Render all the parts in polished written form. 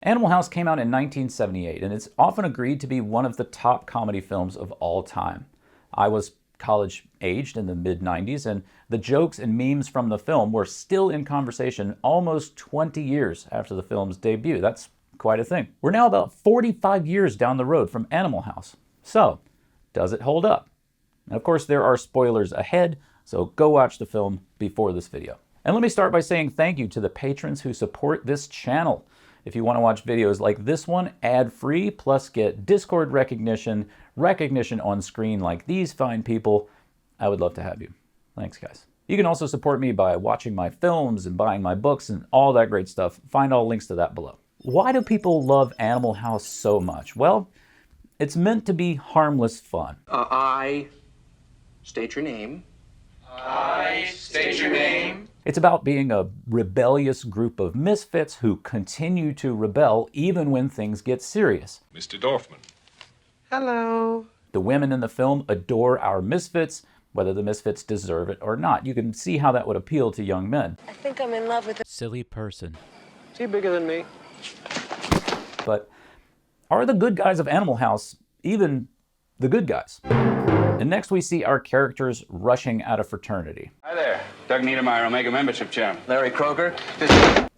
Animal House came out in 1978, and it's often agreed to be one of the top comedy films of all time. I was college-aged in the mid-90s, and the jokes and memes from the film were still in conversation almost 20 years after the film's debut. That's quite a thing. We're now about 45 years down the road from Animal House. So, does it hold up? And of course, there are spoilers ahead, so go watch the film before this video. And let me start by saying thank you to the patrons who support this channel. If you want to watch videos like this one, ad-free, plus get Discord recognition on screen like these fine people, I would love to have you. Thanks, guys. You can also support me by watching my films and buying my books and all that great stuff. Find all links to that below. Why do people love Animal House so much? Well, it's meant to be harmless fun. I state your name. I state your name. It's about being a rebellious group of misfits who continue to rebel even when things get serious. Mr. Dorfman. Hello. The women in the film adore our misfits, whether the misfits deserve it or not. You can see how that would appeal to young men. I think I'm in love with a Silly person. Is he bigger than me? But are the good guys of Animal House even the good guys? And next we see our characters rushing out of fraternity. Hi there, Doug Niedermeyer, Omega membership chairman. Larry Kroger.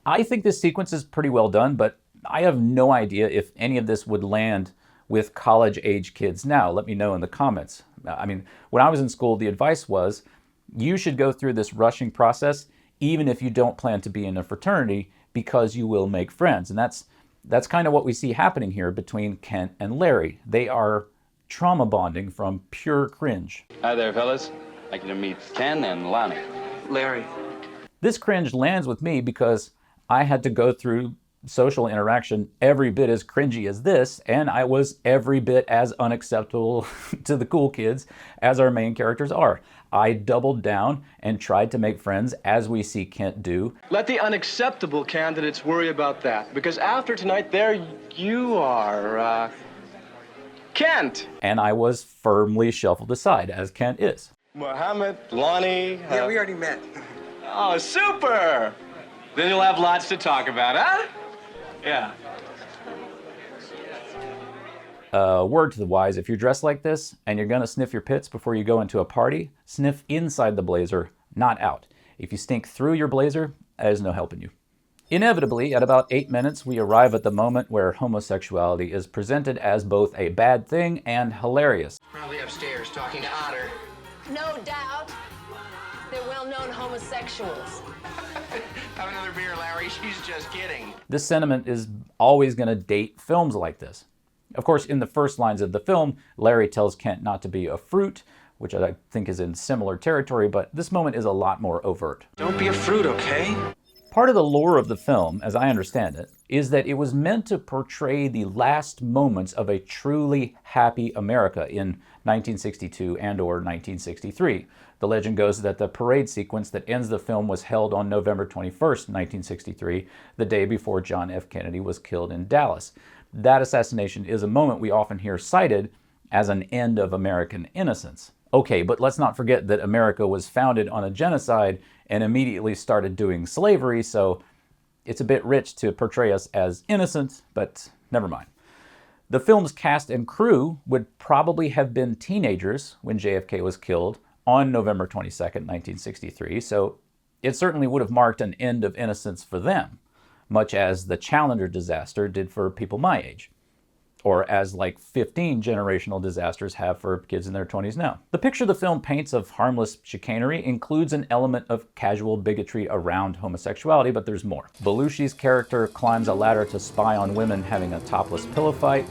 I think this sequence is pretty well done, but I have no idea if any of this would land with college-age kids now. Let me know in the comments. I mean, when I was in school, the advice was, you should go through this rushing process even if you don't plan to be in a fraternity, because you will make friends. And that's kind of what we see happening here between Kent and Larry. They are trauma bonding from pure cringe. Hi there, fellas. I'd like you to meet Ken and Lonnie. Larry. This cringe lands with me because I had to go through social interaction every bit as cringy as this, and I was every bit as unacceptable to the cool kids as our main characters are. I doubled down and tried to make friends, as we see Kent do. Let the unacceptable candidates worry about that, because after tonight, there you are, Kent. And I was firmly shuffled aside, as Kent is. Mohammed, Lonnie. Yeah, we already met. Oh, super! Then you'll have lots to talk about, huh? Yeah. Word to the wise, if you're dressed like this and you're gonna sniff your pits before you go into a party, sniff inside the blazer, not out. If you stink through your blazer, there's no helping you. Inevitably, at about 8 minutes, we arrive at the moment where homosexuality is presented as both a bad thing and hilarious. Probably upstairs talking to Otter. no doubt. They're well-known homosexuals. Have another beer, Larry. She's just kidding. This sentiment is always going to date films like this. Of course, in the first lines of the film, Larry tells Kent not to be a fruit, which I think is in similar territory, but this moment is a lot more overt. Don't be a fruit, okay? Part of the lore of the film, as I understand it, is that it was meant to portray the last moments of a truly happy America in 1962 and or 1963. The legend goes that the parade sequence that ends the film was held on November 21st, 1963, the day before John F. Kennedy was killed in Dallas. That assassination is a moment we often hear cited as an end of American innocence. Okay, but let's not forget that America was founded on a genocide and immediately started doing slavery, so it's a bit rich to portray us as innocent, but never mind. The film's cast and crew would probably have been teenagers when JFK was killed on November 22nd, 1963, so it certainly would have marked an end of innocence for them, much as the Challenger disaster did for people my age, or as like 15 generational disasters have for kids in their 20s now. The picture the film paints of harmless chicanery includes an element of casual bigotry around homosexuality, but there's more. Belushi's character climbs a ladder to spy on women having a topless pillow fight.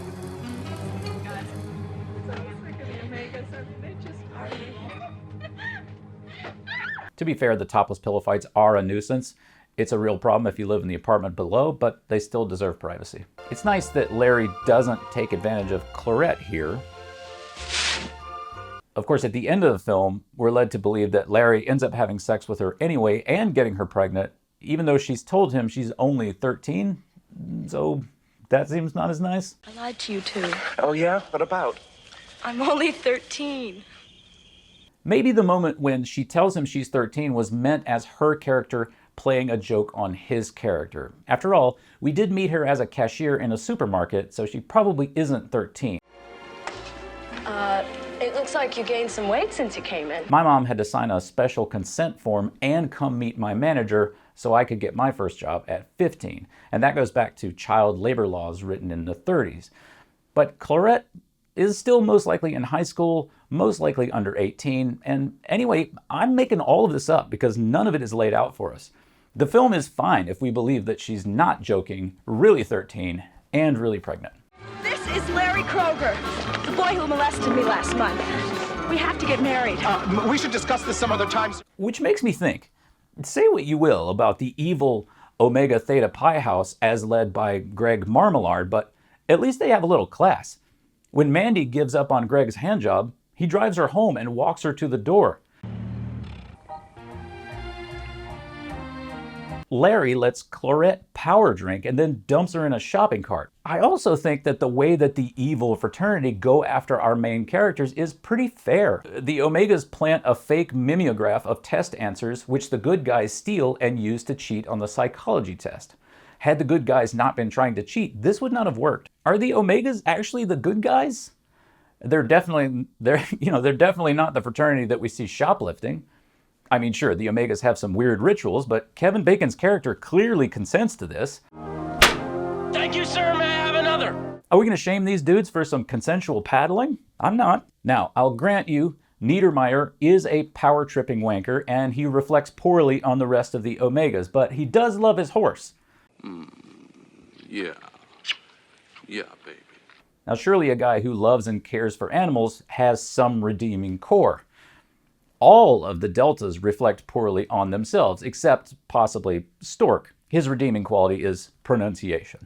To be fair, the topless pillow fights are a nuisance. It's a real problem if you live in the apartment below, but they still deserve privacy. It's nice that Larry doesn't take advantage of Clarette here. Of course, at the end of the film, we're led to believe that Larry ends up having sex with her anyway and getting her pregnant, even though she's told him she's only 13. So that seems not as nice. I lied to you too. Oh, yeah? What about? I'm only 13. Maybe the moment when she tells him she's 13 was meant as her character playing a joke on his character. After all, we did meet her as a cashier in a supermarket, so she probably isn't 13. It looks like you gained some weight since you came in. My mom had to sign a special consent form and come meet my manager so I could get my first job at 15. And that goes back to child labor laws written in the 30s. But Clarette is still most likely in high school, most likely under 18. And anyway, I'm making all of this up because none of it is laid out for us. The film is fine if we believe that she's not joking, really 13, and really pregnant. This is Larry Kroger, the boy who molested me last month. We have to get married. We should discuss this some other time. Which makes me think, say what you will about the evil Omega Theta Pi house as led by Greg Marmalard, but at least they have a little class. When Mandy gives up on Greg's handjob, he drives her home and walks her to the door. Larry lets Clarette power drink and then dumps her in a shopping cart. I also think that the way that the evil fraternity go after our main characters is pretty fair. The Omegas plant a fake mimeograph of test answers which the good guys steal and use to cheat on the psychology test. Had the good guys not been trying to cheat, this would not have worked. Are the Omegas actually the good guys? They're definitely not the fraternity that we see shoplifting. I mean, sure, the Omegas have some weird rituals, but Kevin Bacon's character clearly consents to this. Thank you, sir. May I have another? Are we going to shame these dudes for some consensual paddling? I'm not. Now, I'll grant you, Niedermeyer is a power-tripping wanker, and he reflects poorly on the rest of the Omegas, but he does love his horse. Yeah, baby. Now, surely a guy who loves and cares for animals has some redeeming core. All of the Deltas reflect poorly on themselves, except possibly Stork. His redeeming quality is pronunciation.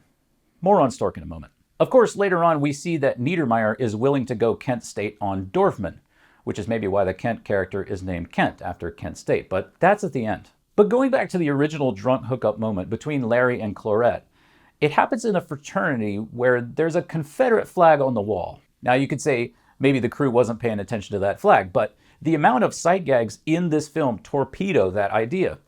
More on Stork in a moment. Of course, later on we see that Niedermeyer is willing to go Kent State on Dorfman, which is maybe why the Kent character is named Kent after Kent State, but that's at the end. But going back to the original drunk hookup moment between Larry and Clarette, it happens in a fraternity where there's a Confederate flag on the wall. Now you could say maybe the crew wasn't paying attention to that flag, but the amount of sight gags in this film torpedo that idea.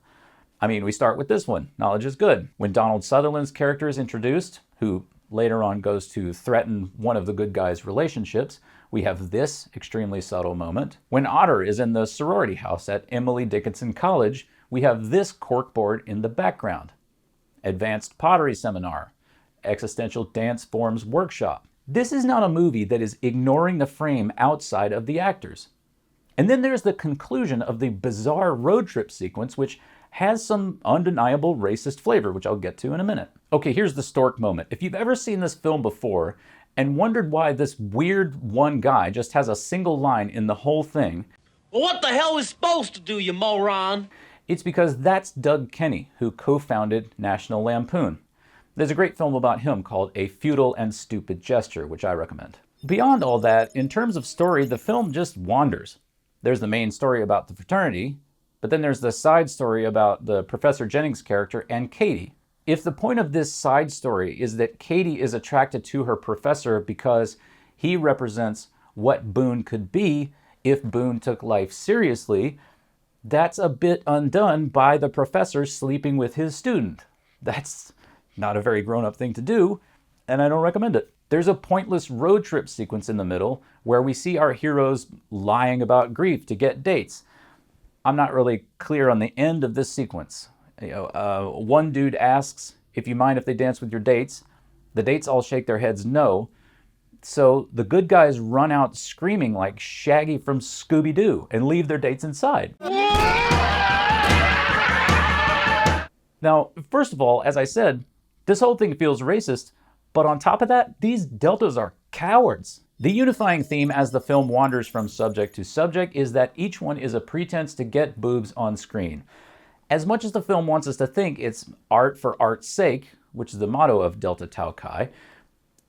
I mean, we start with this one, knowledge is good. When Donald Sutherland's character is introduced, who later on goes to threaten one of the good guys' relationships, we have this extremely subtle moment. When Otter is in the sorority house at Emily Dickinson College, we have this corkboard in the background. Advanced pottery seminar, existential dance forms workshop. This is not a movie that is ignoring the frame outside of the actors. And then there's the conclusion of the bizarre road trip sequence, which has some undeniable racist flavor, which I'll get to in a minute. Okay, here's the Stork moment. If you've ever seen this film before and wondered why this weird one guy just has a single line in the whole thing, Well, what the hell is supposed to do, you moron? it's because that's Doug Kenny, who co-founded National Lampoon. There's a great film about him called A Futile and Stupid Gesture, which I recommend. Beyond all that, in terms of story, the film just wanders. There's the main story about the fraternity, but then there's the side story about the Professor Jennings character and Katie. If the point of this side story is that Katie is attracted to her professor because he represents what Boone could be if Boone took life seriously, that's a bit undone by the professor sleeping with his student. That's not a very grown-up thing to do, and I don't recommend it. There's a pointless road trip sequence in the middle where we see our heroes lying about grief to get dates. I'm not really clear on the end of this sequence. One dude asks if you mind if they dance with your dates. The dates all shake their heads no. So the good guys run out screaming like Shaggy from Scooby-Doo and leave their dates inside. Now, first of all, as I said, this whole thing feels racist, but on top of that, these Deltas are cowards. The unifying theme as the film wanders from subject to subject is that each one is a pretense to get boobs on screen. As much as the film wants us to think it's art for art's sake, which is the motto of Delta Tau Chi,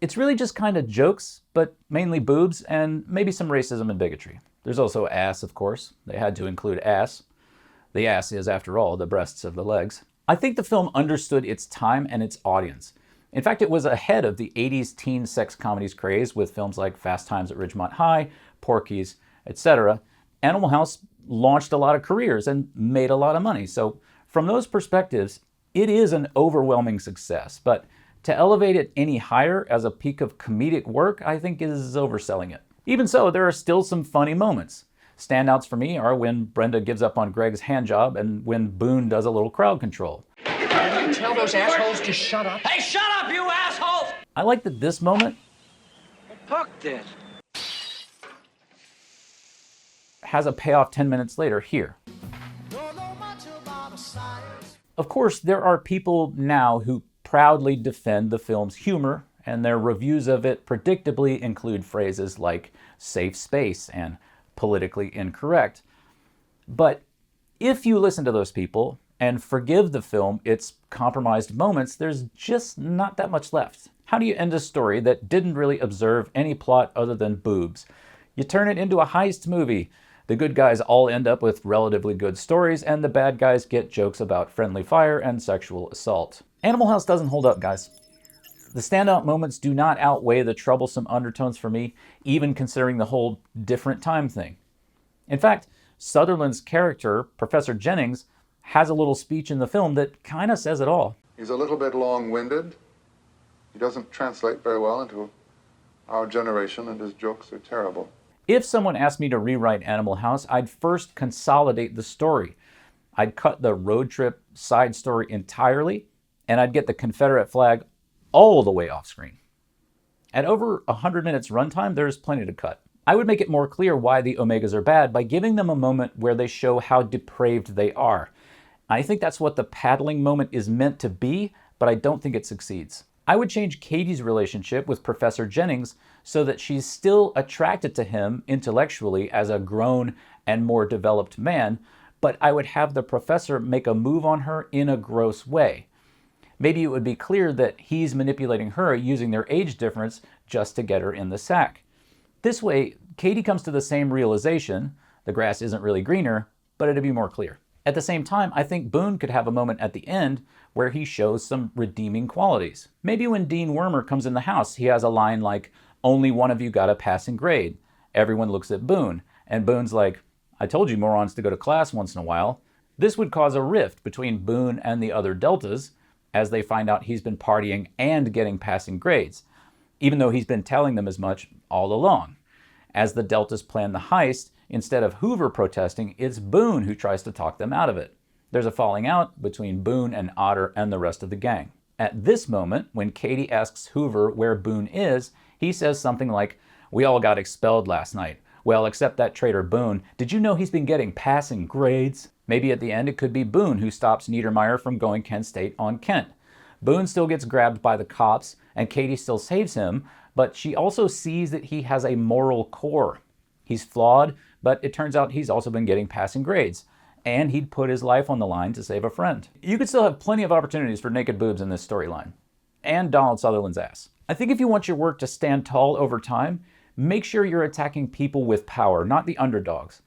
it's really just kind of jokes, but mainly boobs and maybe some racism and bigotry. There's also ass, of course. They had to include ass. The ass is, after all, the breasts of the legs. I think the film understood its time and its audience. In fact, it was ahead of the 80s teen sex comedies craze with films like Fast Times at Ridgemont High, Porky's, etc. Animal House launched a lot of careers and made a lot of money. So From those perspectives, it is an overwhelming success, but to elevate it any higher as a peak of comedic work, I think is overselling it. Even so, there are still some funny moments. Standouts for me are when Brenda gives up on Greg's handjob and when Boone does a little crowd control. Tell those assholes to shut up. Hey, shut up, you assholes! I like that this moment Fuck this. has a payoff 10 minutes later here. Of course, there are people now who proudly defend the film's humor, and their reviews of it predictably include phrases like safe space and politically incorrect. But if you listen to those people and forgive the film its compromised moments, there's just not that much left. How do you end a story that didn't really observe any plot other than boobs? You turn it into a heist movie. The good guys all end up with relatively good stories, and the bad guys get jokes about friendly fire and sexual assault. Animal House doesn't hold up, guys. The standout moments do not outweigh the troublesome undertones for me, even considering the whole different time thing. In fact, Sutherland's character, Professor Jennings, has a little speech in the film that kind of says it all. He's a little bit long-winded. He doesn't translate very well into our generation, and his jokes are terrible. If someone asked me to rewrite Animal House, I'd first consolidate the story. I'd cut the road trip side story entirely, and I'd get the Confederate flag all the way off screen. At over 100 minutes runtime, there's plenty to cut. I would make it more clear why the Omegas are bad by giving them a moment where they show how depraved they are. I think that's what the paddling moment is meant to be, but I don't think it succeeds. I would change Katie's relationship with Professor Jennings so that she's still attracted to him intellectually as a grown and more developed man, but I would have the professor make a move on her in a gross way. Maybe it would be clear that he's manipulating her using their age difference just to get her in the sack. This way, Katie comes to the same realization, the grass isn't really greener, but it'd be more clear. At the same time, I think Boone could have a moment at the end where he shows some redeeming qualities. Maybe when Dean Wormer comes in the house, he has a line like, "Only one of you got a passing grade." Everyone looks at Boone, and Boone's like, "I told you morons to go to class once in a while." This would cause a rift between Boone and the other Deltas as they find out he's been partying and getting passing grades, even though he's been telling them as much all along. As the Deltas plan the heist, instead of Hoover protesting, it's Boone who tries to talk them out of it. There's a falling out between Boone and Otter and the rest of the gang. At this moment, when Katie asks Hoover where Boone is, he says something like, "We all got expelled last night. Well, except that traitor Boone. Did you know he's been getting passing grades?" Maybe at the end it could be Boone who stops Niedermeyer from going Kent State on Kent. Boone still gets grabbed by the cops, and Katie still saves him, but she also sees that he has a moral core. He's flawed, but it turns out he's also been getting passing grades, and he'd put his life on the line to save a friend. You could still have plenty of opportunities for naked boobs in this storyline, and Donald Sutherland's ass. I think if you want your work to stand tall over time, make sure you're attacking people with power, not the underdogs.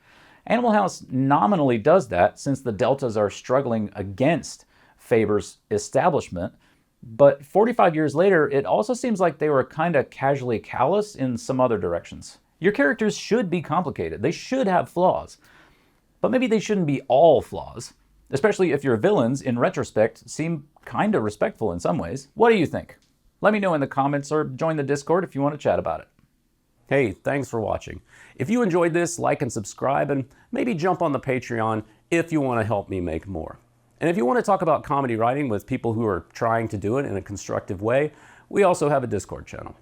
Animal House nominally does that since the Deltas are struggling against Faber's establishment, but 45 years later, it also seems like they were kind of casually callous in some other directions. Your characters should be complicated. They should have flaws, but maybe they shouldn't be all flaws, especially if your villains, in retrospect, seem kind of respectful in some ways. What do you think? Let me know in the comments or join the Discord if you want to chat about it. Hey, thanks for watching. If you enjoyed this, like and subscribe, and maybe jump on the Patreon if you want to help me make more. And if you want to talk about comedy writing with people who are trying to do it in a constructive way, we also have a Discord channel.